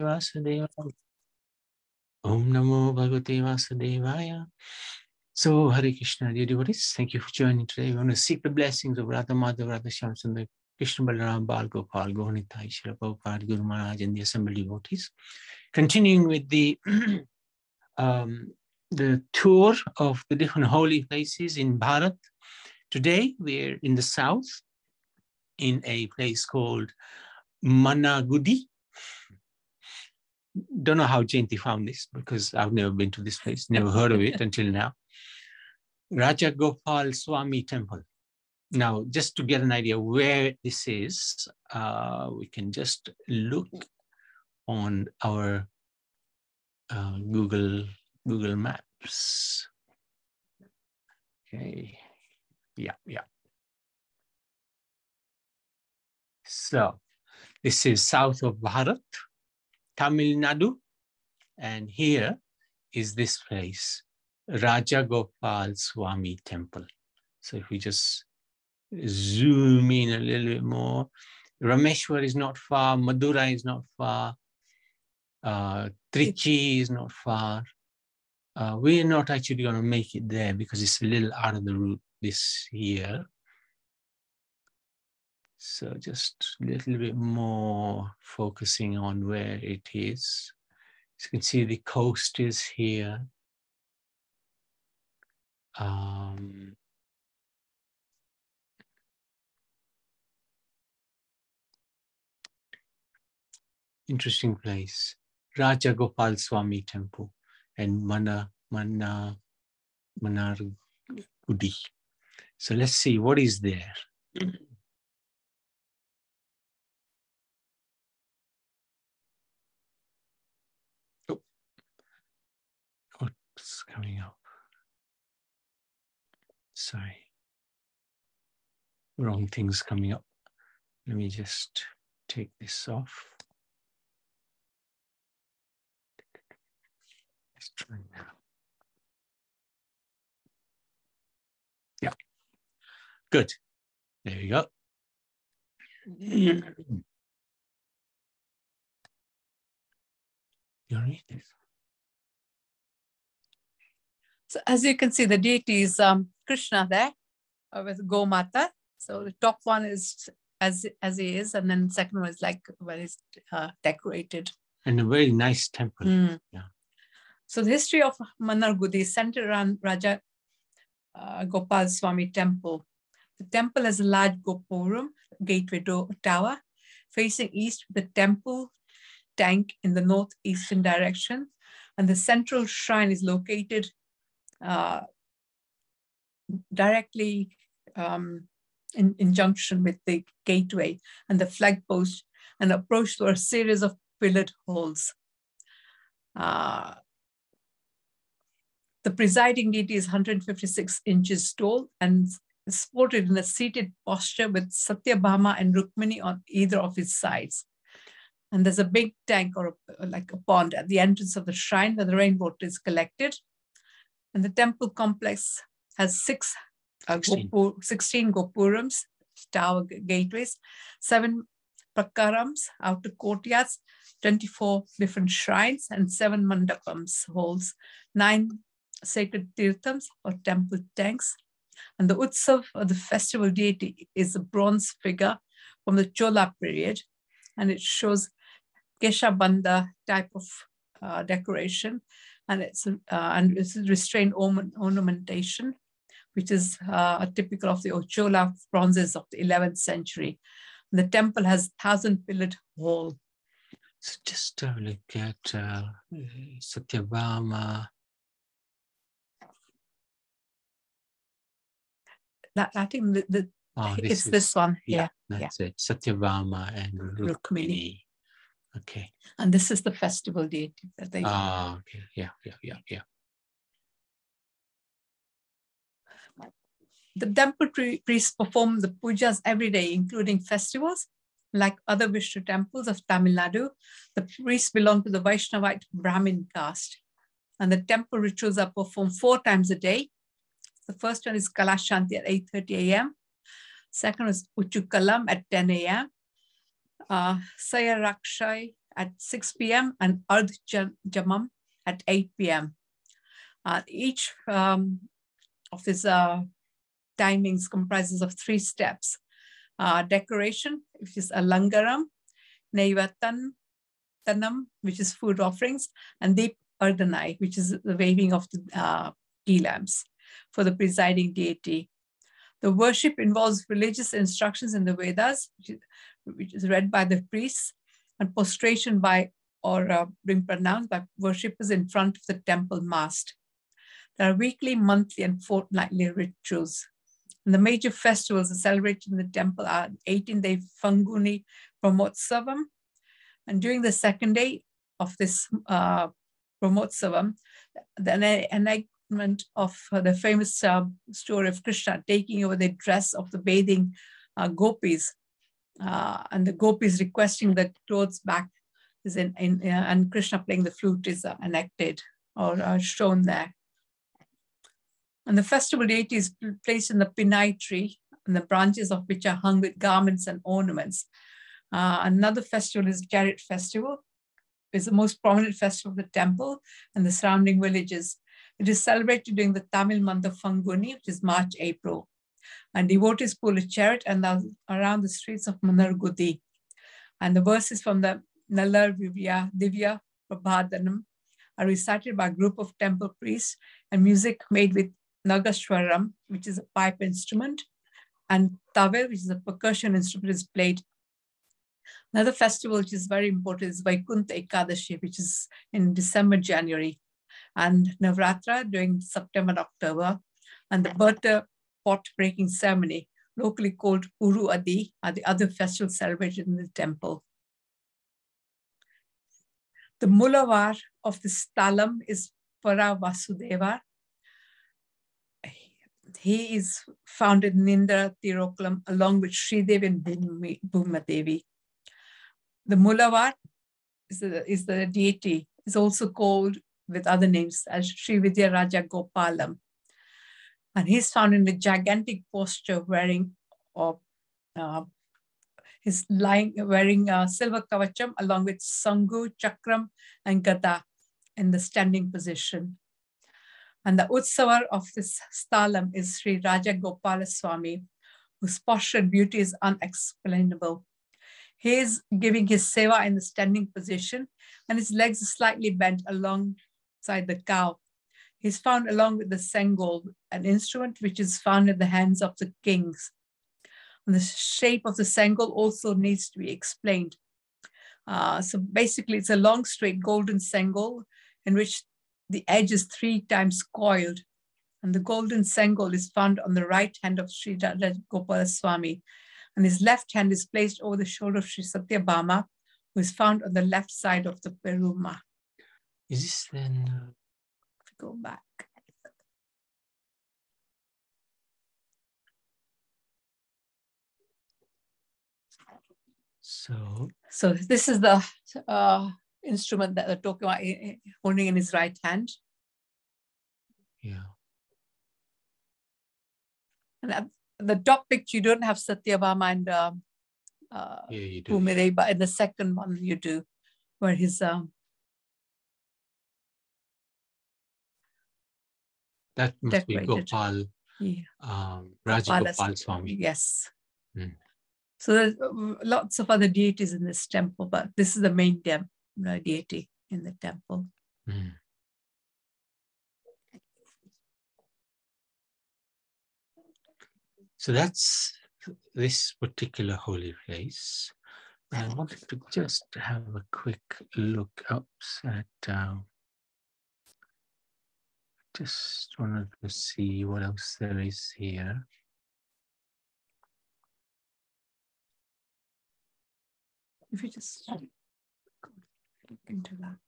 Vasudevaya. Om Namo Bhagavate Vasudevaya. So, Hare Krishna, dear devotees, thank you for joining today. We want to seek the blessings of Radha Madhava, Radha Shyamsundar, Krishna Balaram, Bal Gopal, Gauranitai, Srila Prabhupada, Guru Maharaj, and the assembled devotees. Continuing with the tour of the different holy places in Bharat. Today, we're in the south, in a place called Mannagudi. Don't know how Jayanti found this, because I've never been to this place, never heard of it until now. Rajagopalswamy temple. Now, just to get an idea where this is, we can just look on our Google Maps. Okay, yeah. So this is south of Bharat, Tamil Nadu, and here is this place, Rajagopalswamy temple. So if we just zoom in a little bit more, Rameshwar is not far, Madura is not far, Trichy is not far. We're not actually going to make it there because it's a little out of the route this year. So just a little bit more focusing on where it is. As you can see, the coast is here. Interesting place. Rajagopalswamy temple and Mannagudi. So let's see what is there. Oh, what's coming up? Sorry. Wrong things coming up. Let me just take this off. Let's try now. Yeah. Good. There we go. You read this? So as you can see, the deity is Krishna there with Gomata. So the top one is as he is, and then the second one is like where it's decorated. And a very nice temple. Yeah. So the history of Mannagudi is centered around Rajagopalswamy temple. The temple has a large gopuram, gateway tower, facing east with the temple tank in the northeastern direction. And the central shrine is located directly in junction with the gateway and the flag post, and approach through a series of pillared halls. The presiding deity is 156 inches tall and is supported in a seated posture with Satyabhama and Rukmini on either of his sides. And there's a big tank or like a pond at the entrance of the shrine where the rainwater is collected. And the temple complex has 16 gopurams, tower gateways, 7 prakarams, outer courtyards, 24 different shrines, and 7 mandapams, halls, 9 sacred tirthams or temple tanks. And the Utsav, or the festival deity, is a bronze figure from the Chola period, and it shows Keshabanda type of decoration, and it's restrained ornamentation, which is typical of the Chola bronzes of the 11th century. And the temple has 1,000-pillared hall. So just have a look at Satyabhama. I think it's this one here. That's it. Satyabhama and Rukmini. Okay. And this is the festival deity that they. Okay. Yeah. The temple priests perform the pujas every day, including festivals. Like other Vishnu temples of Tamil Nadu, the priests belong to the Vaishnavite Brahmin caste. And the temple rituals are performed 4 times a day. The first one is Kalashanti at 8:30 a.m. Second is Uchukalam at 10 a.m. Sayarakshay at 6 p.m. and Ardh Jamam at 8 p.m. Each of these timings comprises of 3 steps. Decoration, which is Alangaram, Naivatanam, which is food offerings, and Deep Ardhanai, which is the waving of the ghee lamps for the presiding deity. The worship involves religious instructions in the Vedas, which is read by the priests, and prostration by or being pronounced by worshippers in front of the temple mast. There are weekly, monthly, and fortnightly rituals. And the major festivals are celebrated in the temple are 18th-day Fanguni Brahmotsavam. And during the second day of this Brahmotsavam, the enactment of the famous story of Krishna taking over the dress of the bathing gopis, and the gopis requesting the clothes back is and Krishna playing the flute is enacted or shown there. And the festival deity is placed in the pinai tree, and the branches of which are hung with garments and ornaments. Another festival is Chariot Festival. It's the most prominent festival of the temple and the surrounding villages. It is celebrated during the Tamil month of Fanguni, which is March, April. And devotees pull a chariot and around the streets of Mannagudi. And the verses from the Nallar Divya Prabhadanam are recited by a group of temple priests, and music made with Nagashwaram, which is a pipe instrument, and Tavel, which is a percussion instrument, is played. Another festival which is very important is Vaikuntha Ekadashi, which is in December, January, and Navratra during September and October, and the butter pot breaking ceremony, locally called Uru Adi, are the other festivals celebrated in the temple. The Mulavar of the Stalam is Para Vasudeva. He is found in Nindra Tirokalam along with Sridevi and Bhumadevi. The Mulavar is the deity, is also called with other names as Sri Vidya Rajagopalam. And he's found in the gigantic posture wearing silver kavacham along with Sangu, Chakram, and Gada in the standing position. And the Utsavar of this Stalam is Sri Rajagopalswamy, whose posture and beauty is unexplainable. He is giving his seva in the standing position, and his legs are slightly bent alongside the cow. He's found along with the sengol, an instrument which is found in the hands of the kings. And the shape of the sengol also needs to be explained. So basically, it's a long, straight golden sengol in which the edge is 3 times coiled. And the golden sengol is found on the right hand of Sri Rajagopalswamy. And his left hand is placed over the shoulder of Sri Satyabhama, who is found on the left side of the Peruma. Is this then? Go back. So this is the instrument that they're talking about, holding in his right hand. Yeah. And at the top picture, you don't have Satyabhama and You do. Bhumire, but in the second one you do, where his that must decorated. be Gopal, Rajagopalswamy. Yes. Mm. So there's lots of other deities in this temple, but this is the main deity in the temple. Mm. So that's this particular holy place. I wanted to just have a quick look up at, just wanted to see what else there is here. If you just go into that.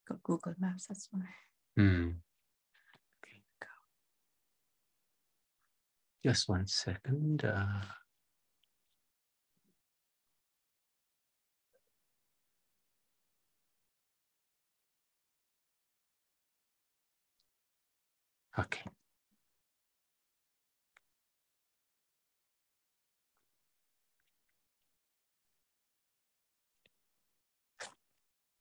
Got Google Maps, that's why. Okay. Just 1 second. Okay.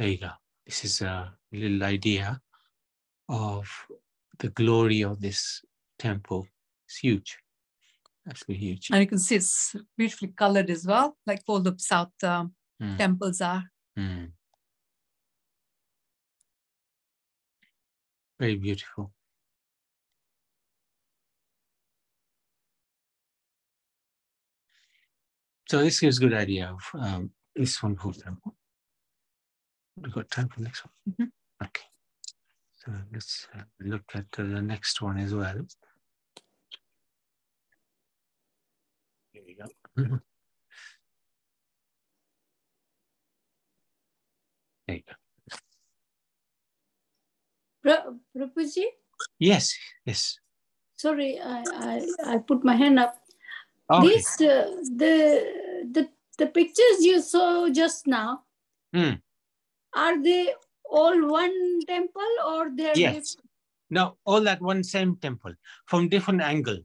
There you go. This is a little idea of the glory of this temple. It's huge. Absolutely huge. And you can see it's beautifully colored as well, like all the south temples are. Very beautiful. So this gives a good idea of this wonderful temple. We've got time for the next one. Okay. So let's look at the next one as well. Here we go. There you go. Prabhuji? Yes, yes. Sorry, I put my hand up. Okay. This the pictures you saw just now, are they all one temple or they're yes? No, all at one same temple from different angle.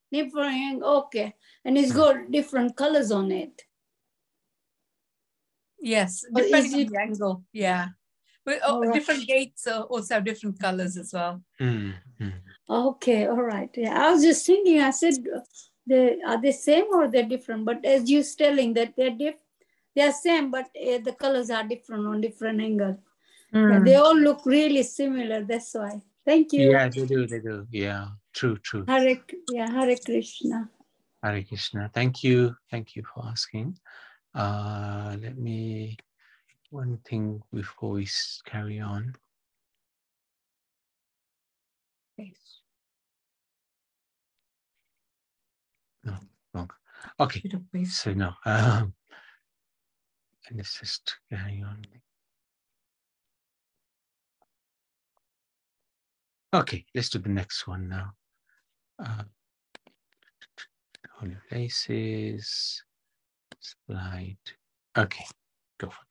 Different, okay, and it's got different colors on it. Yes, depending on the angle. Yeah, but different gates also have different colors as well. Okay, all right. Yeah, I was just thinking. I said, are they same or they're different? But as you're telling that they're same, but the colors are different on different angles. Yeah, they all look really similar. That's why. Thank you. Yeah, they do. They do. Yeah, true. Hare Krishna. Hare Krishna. Thank you. Thank you for asking. Let me, one thing before we carry on. No, wrong. Okay, so no. And let's just carry on. Okay, let's do the next one now. Holy places, slide. Okay, go for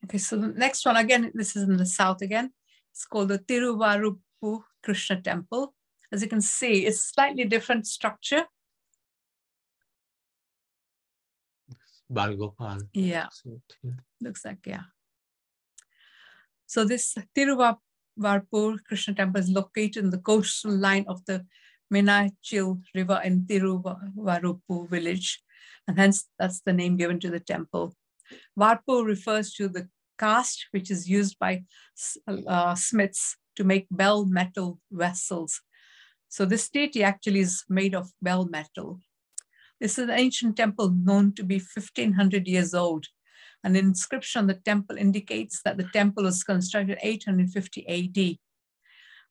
it. Okay, so the next one, again, this is in the south again. It's called the Thiruvarppu Krishna Temple. As you can see, it's slightly different structure. Rajagopal. Yeah, looks like, yeah. So this Thiruvarppu Krishna Temple is located in the coastal line of the Mannagudi River in Thiruvarppu village, and hence that's the name given to the temple. Varppu refers to the cast which is used by smiths to make bell metal vessels. So this deity actually is made of bell metal. This is an ancient temple known to be 1500 years old. An inscription on the temple indicates that the temple was constructed 850 AD.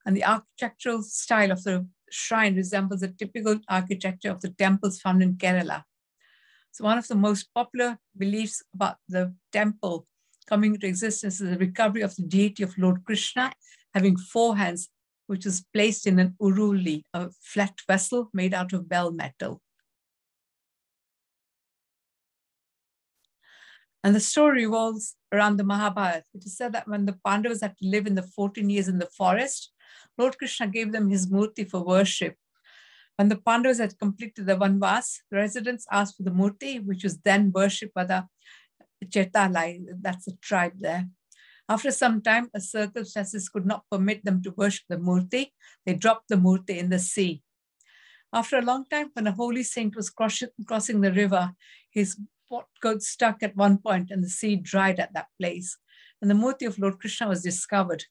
And the architectural style of the shrine resembles the typical architecture of the temples found in Kerala. So one of the most popular beliefs about the temple coming into existence is the recovery of the deity of Lord Krishna having 4 hands, which is placed in an uruli, a flat vessel made out of bell metal. And the story revolves around the Mahabharata. It is said that when the Pandavas had to live in the 14 years in the forest, Lord Krishna gave them his murti for worship. When the Pandavas had completed the Vanvas, the residents asked for the murti, which was then worshipped by the Chetalai, that's the tribe there. After some time, circumstances could not permit them to worship the murti. They dropped the murti in the sea. After a long time, when a holy saint was crossing the river, his boat got stuck at one point and the sea dried at that place. And the murti of Lord Krishna was discovered.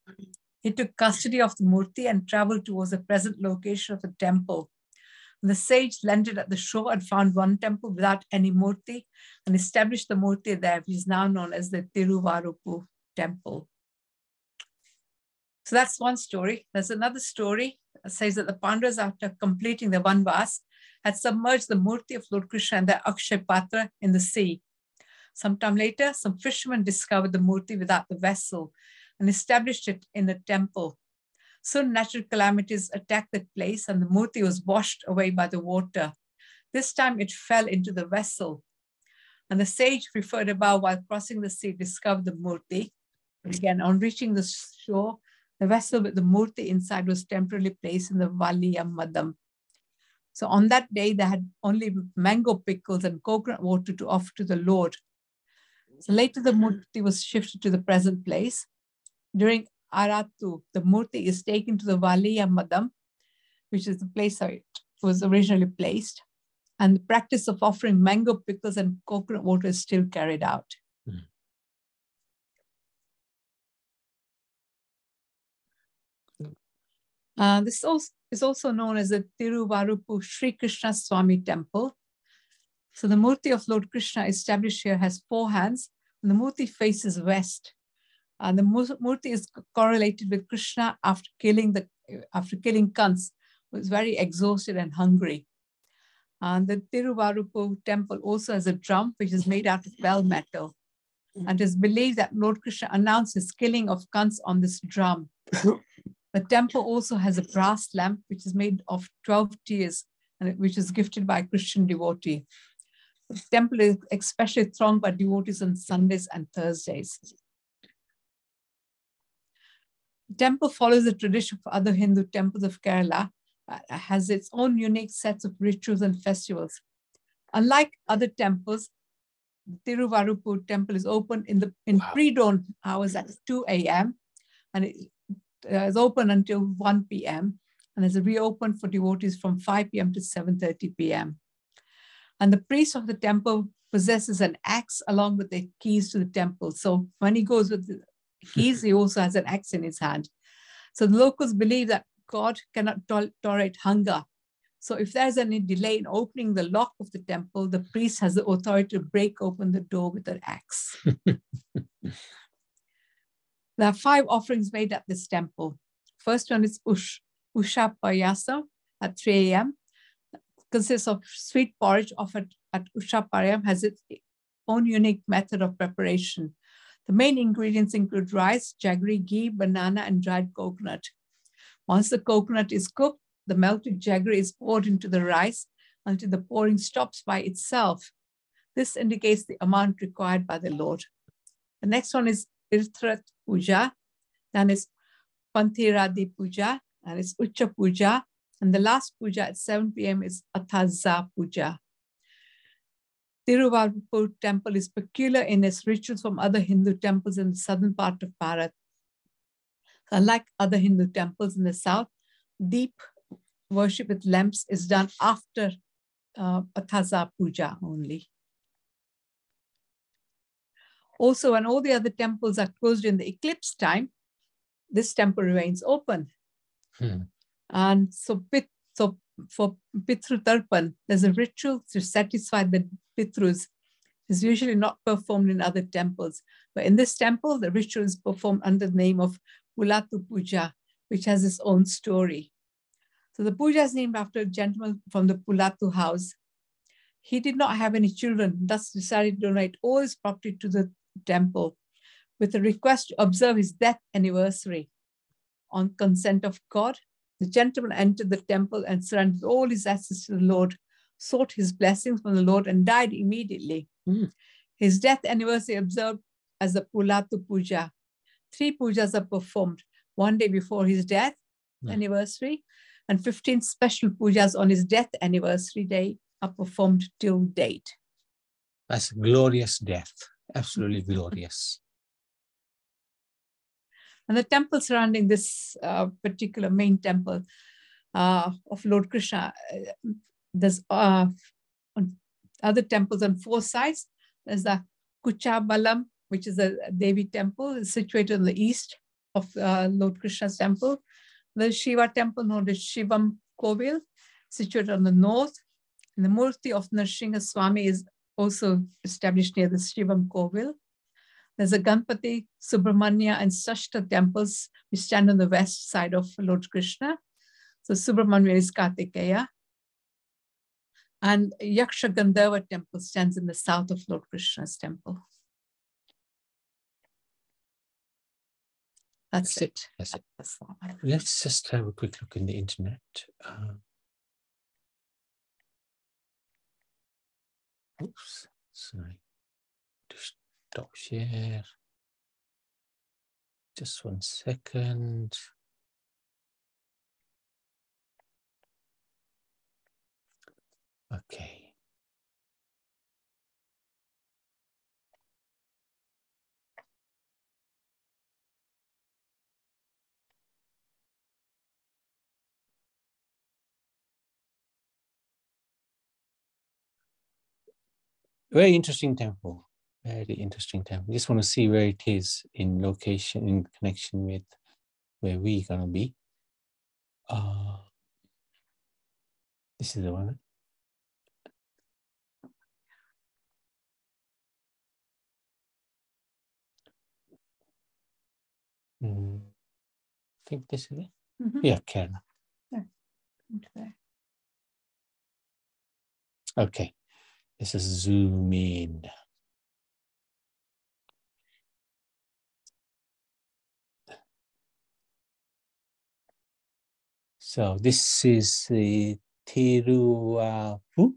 He took custody of the murti and traveled towards the present location of the temple. And the sage landed at the shore and found one temple without any murti and established the murti there, which is now known as the Thiruvarppu temple. So that's one story. There's another story that says that the Pandavas, after completing the Vanvas, had submerged the murti of Lord Krishna and the Akshay Patra in the sea. Sometime later, some fishermen discovered the murti without the vessel and established it in a temple. Soon natural calamities attacked that place and the murti was washed away by the water. This time it fell into the vessel. And the sage referred above while crossing the sea discovered the murti. Again, on reaching the shore, the vessel with the murti inside was temporarily placed in the Valiya Madam. So on that day, they had only mango pickles and coconut water to offer to the Lord. So later the murti was shifted to the present place. During Aratu, the murti is taken to the Valiya Madam, which is the place where it was originally placed. And the practice of offering mango pickles and coconut water is still carried out. This is also known as the Thiruvarppu Sri Krishna Swami Temple. So the murti of Lord Krishna established here has 4 hands, and the murti faces west. And the murti is correlated with Krishna after killing Kans, who was very exhausted and hungry. And the Thiruvarppu temple also has a drum, which is made out of bell metal. And it is believed that Lord Krishna announced his killing of Kans on this drum. The temple also has a brass lamp, which is made of 12 tears, and which is gifted by a Christian devotee. The temple is especially thronged by devotees on Sundays and Thursdays. The temple follows the tradition of other Hindu temples of Kerala, has its own unique sets of rituals and festivals. Unlike other temples, the Thiruvarppu temple is open in pre-dawn hours at 2 a.m. and it is open until 1 p.m. and is reopened for devotees from 5 p.m. to 7:30 p.m. And the priest of the temple possesses an axe along with the keys to the temple. So when he goes with the keys, he also has an axe in his hand. So the locals believe that God cannot tolerate hunger. So if there's any delay in opening the lock of the temple, the priest has the authority to break open the door with an axe. There are 5 offerings made at this temple. First one is Usha Payasa at 3 a.m. Consists of sweet porridge offered at Usha Parayam, has its own unique method of preparation. The main ingredients include rice, jaggery, ghee, banana, and dried coconut. Once the coconut is cooked, the melted jaggery is poured into the rice until the pouring stops by itself. This indicates the amount required by the Lord. The next one is Irthrat Puja, then is Panthiradi Puja, and it's Ucha Puja, and the last puja at 7 p.m. is Athaza Puja. Thiruvarppu temple is peculiar in its rituals from other Hindu temples in the southern part of Bharat. Unlike other Hindu temples in the south, deep worship with lamps is done after Athaza Puja only. Also, when all the other temples are closed in the eclipse time, this temple remains open. And so for Pitru Tarpan, there's a ritual to satisfy the Pitrus. It's usually not performed in other temples. But in this temple, the ritual is performed under the name of Pulatu Puja, which has its own story. So the puja is named after a gentleman from the Pulatu house. He did not have any children, thus decided to donate all his property to the temple with a request to observe his death anniversary. On consent of God, the gentleman entered the temple and surrendered all his assets to the Lord, sought his blessings from the Lord, and died immediately. His death anniversary observed as the Pulatu Puja. 3 pujas are performed, 1 day before his death anniversary, and 15 special pujas on his death anniversary day are performed till date. That's a glorious death, absolutely glorious. And the temple surrounding this particular main temple of Lord Krishna, there's other temples on 4 sides. There's the Kuchabalam, which is a Devi temple, is situated on the east of Lord Krishna's temple. The Shiva temple, known as Shivam Kovil, situated on the north. And the Murti of Nrsimha Swami is also established near the Shivam Kovil. There's a Ganpati, Subramanya, and Sashta temples which stand on the west side of Lord Krishna. So Subramanya is Kartikeya. And Yaksha Gandharva temple stands in the south of Lord Krishna's temple. That's it. That's it. Let's just have a quick look in the internet. Oops, sorry. Just stop share. Just 1 second. Okay. Very interesting temple. Very interesting temple. Just want to see where it is in location, in connection with where we're gonna be. This is the one. I think this is it. Yeah, Kerala. Yeah. Okay. Okay, this is zoom in. So this is the Thiruvarppu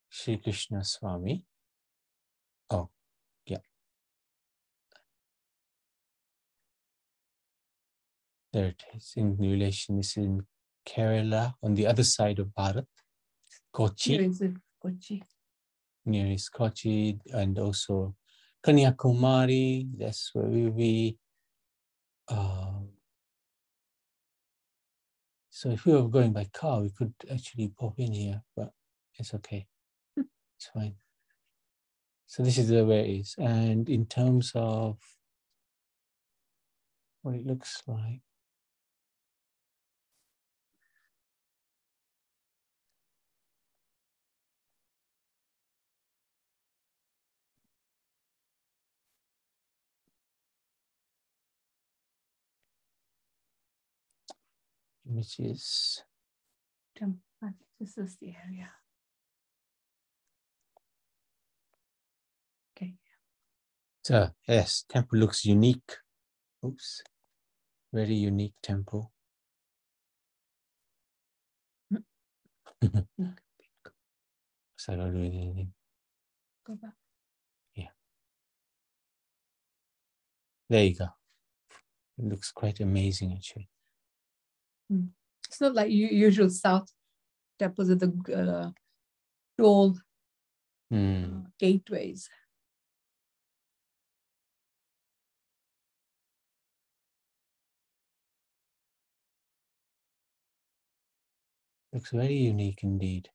Sri Krishna Swami. Oh, yeah. There it is. In relation, this is in Kerala, on the other side of Bharat, Kochi. Here is it, Kochi. Nearest Kochi, and also Kanyakumari. That's where we'll be. So if we were going by car, we could actually pop in here, but it's okay. It's fine. So this is where it is. And in terms of what it looks like, which is This is the area. Okay. so yes, temple looks unique. Oops, very unique temple. So I don't do anything. Go back. Yeah. There you go. It looks quite amazing actually. It's not like usual South temples with the tall gateways. Looks very unique indeed.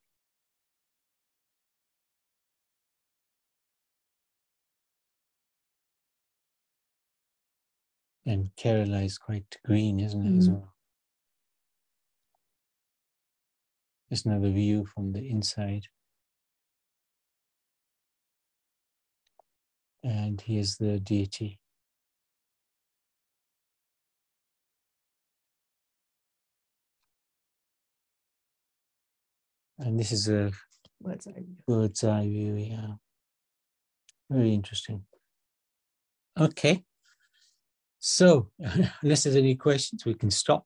And Kerala is quite green, isn't it, as well? Just another view from the inside. And here's the deity. And this is a bird's eye view, yeah. Very interesting. Okay. So, unless there's any questions, we can stop.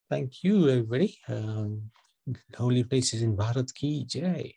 Thank you, everybody. Holy places in Bharat ki jai.